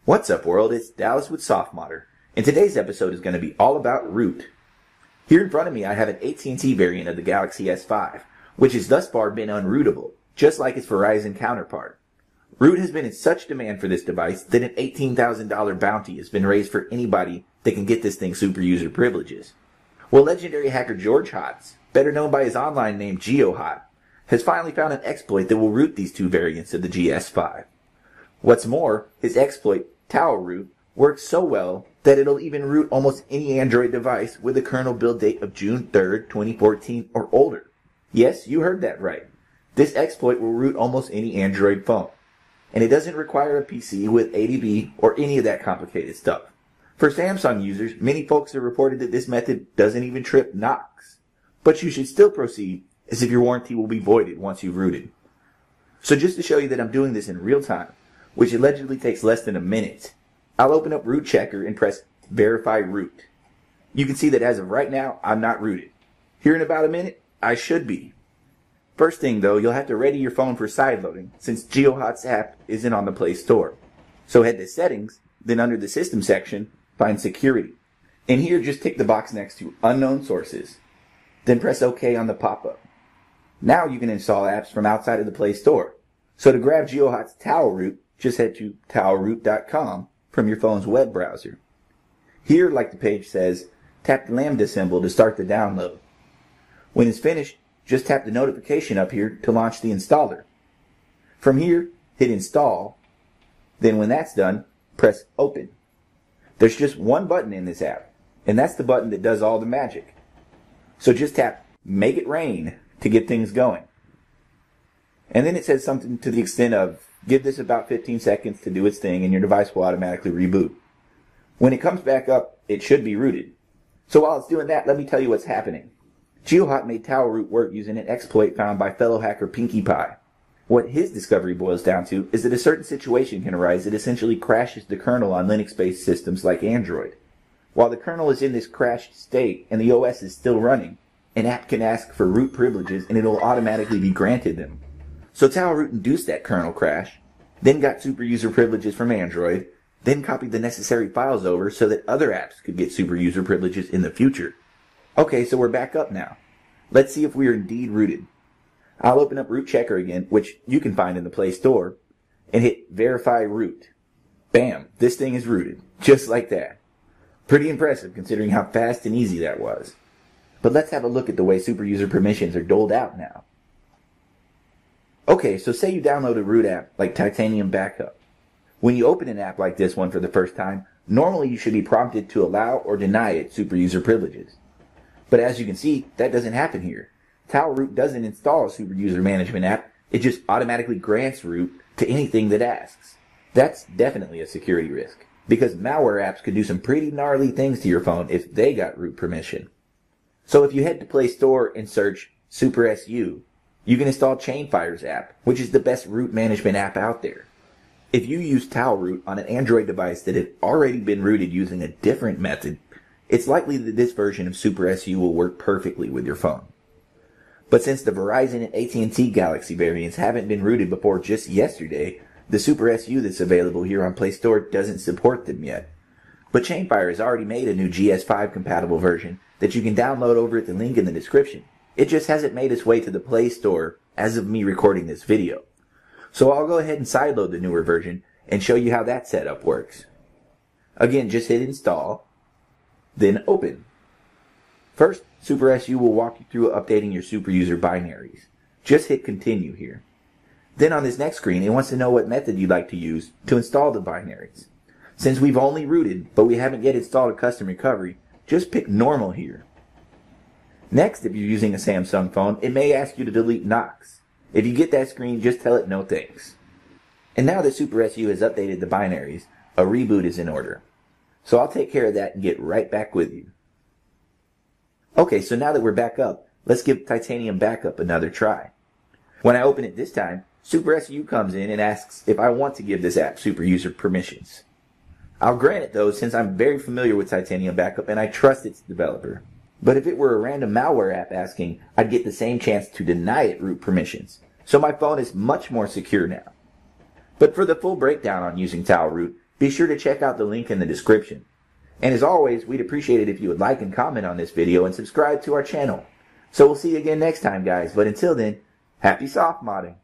What's up, world? It's Dallas with softModder, and today's episode is going to be all about root. Here in front of me I have an AT&T variant of the Galaxy S5, which has thus far been unrootable, just like its Verizon counterpart. Root has been in such demand for this device that an $18,000 bounty has been raised for anybody that can get this thing super user privileges. Well, legendary hacker geohot, better known by his online name geohot, has finally found an exploit that will root these two variants of the GS5. What's more, his exploit, towelroot, works so well that it'll even root almost any Android device with a kernel build date of June 3rd, 2014 or older. Yes, you heard that right. This exploit will root almost any Android phone. And it doesn't require a PC with ADB or any of that complicated stuff. For Samsung users, many folks have reported that this method doesn't even trip Knox. But you should still proceed as if your warranty will be voided once you've rooted. So just to show you that I'm doing this in real time, which allegedly takes less than a minute, I'll open up Root Checker and press Verify Root. You can see that as of right now, I'm not rooted. Here in about a minute, I should be. First thing though, you'll have to ready your phone for sideloading, since geohot's app isn't on the Play Store. So head to Settings, then under the System section, find Security. And here just tick the box next to Unknown Sources. Then press OK on the pop-up. Now you can install apps from outside of the Play Store. So to grab geohot's towelroot, just head to towelroot.com from your phone's web browser. Here, like the page says, tap the lambda symbol to start the download. When it's finished, just tap the notification up here to launch the installer. From here, hit install. Then when that's done, press open. There's just one button in this app, and that's the button that does all the magic. So just tap make it rain to get things going. And then it says something to the extent of, give this about 15 seconds to do its thing and your device will automatically reboot. When it comes back up, it should be rooted. So while it's doing that, let me tell you what's happening. geohot made towelroot work using an exploit found by fellow hacker Pinkie Pie. What his discovery boils down to is that a certain situation can arise that essentially crashes the kernel on Linux-based systems like Android. While the kernel is in this crashed state and the OS is still running, an app can ask for root privileges and it'll automatically be granted them. So towelroot induced that kernel crash, then got super user privileges from Android, then copied the necessary files over so that other apps could get super user privileges in the future. Okay, so we're back up now. Let's see if we are indeed rooted. I'll open up Root Checker again, which you can find in the Play Store, and hit Verify Root. Bam, this thing is rooted, just like that. Pretty impressive considering how fast and easy that was. But let's have a look at the way super user permissions are doled out now. Okay, so say you download a root app like Titanium Backup. When you open an app like this one for the first time, normally you should be prompted to allow or deny it super user privileges. But as you can see, that doesn't happen here. Towelroot doesn't install a super user management app, it just automatically grants root to anything that asks. That's definitely a security risk, because malware apps could do some pretty gnarly things to your phone if they got root permission. So if you head to Play Store and search SuperSU, you can install Chainfire's app, which is the best root management app out there. If you use towelroot on an Android device that had already been rooted using a different method, it's likely that this version of SuperSU will work perfectly with your phone. But since the Verizon and AT&T Galaxy variants haven't been rooted before just yesterday, the SuperSU that's available here on Play Store doesn't support them yet. But Chainfire has already made a new GS5 compatible version that you can download over at the link in the description. It just hasn't made its way to the Play Store as of me recording this video. So I'll go ahead and sideload the newer version and show you how that setup works. Again, just hit install, then open. First, SuperSU will walk you through updating your super user binaries. Just hit continue here. Then on this next screen, it wants to know what method you'd like to use to install the binaries. Since we've only rooted, but we haven't yet installed a custom recovery, just pick normal here. Next, if you're using a Samsung phone, it may ask you to delete Knox. If you get that screen, just tell it no thanks. And now that SuperSU has updated the binaries, a reboot is in order. So I'll take care of that and get right back with you. Okay, so now that we're back up, let's give Titanium Backup another try. When I open it this time, SuperSU comes in and asks if I want to give this app super user permissions. I'll grant it though, since I'm very familiar with Titanium Backup and I trust its developer. But if it were a random malware app asking, I'd get the same chance to deny it root permissions. So my phone is much more secure now. But for the full breakdown on using towelroot, be sure to check out the link in the description. And as always, we'd appreciate it if you would like and comment on this video and subscribe to our channel. So we'll see you again next time, guys. But until then, happy soft modding.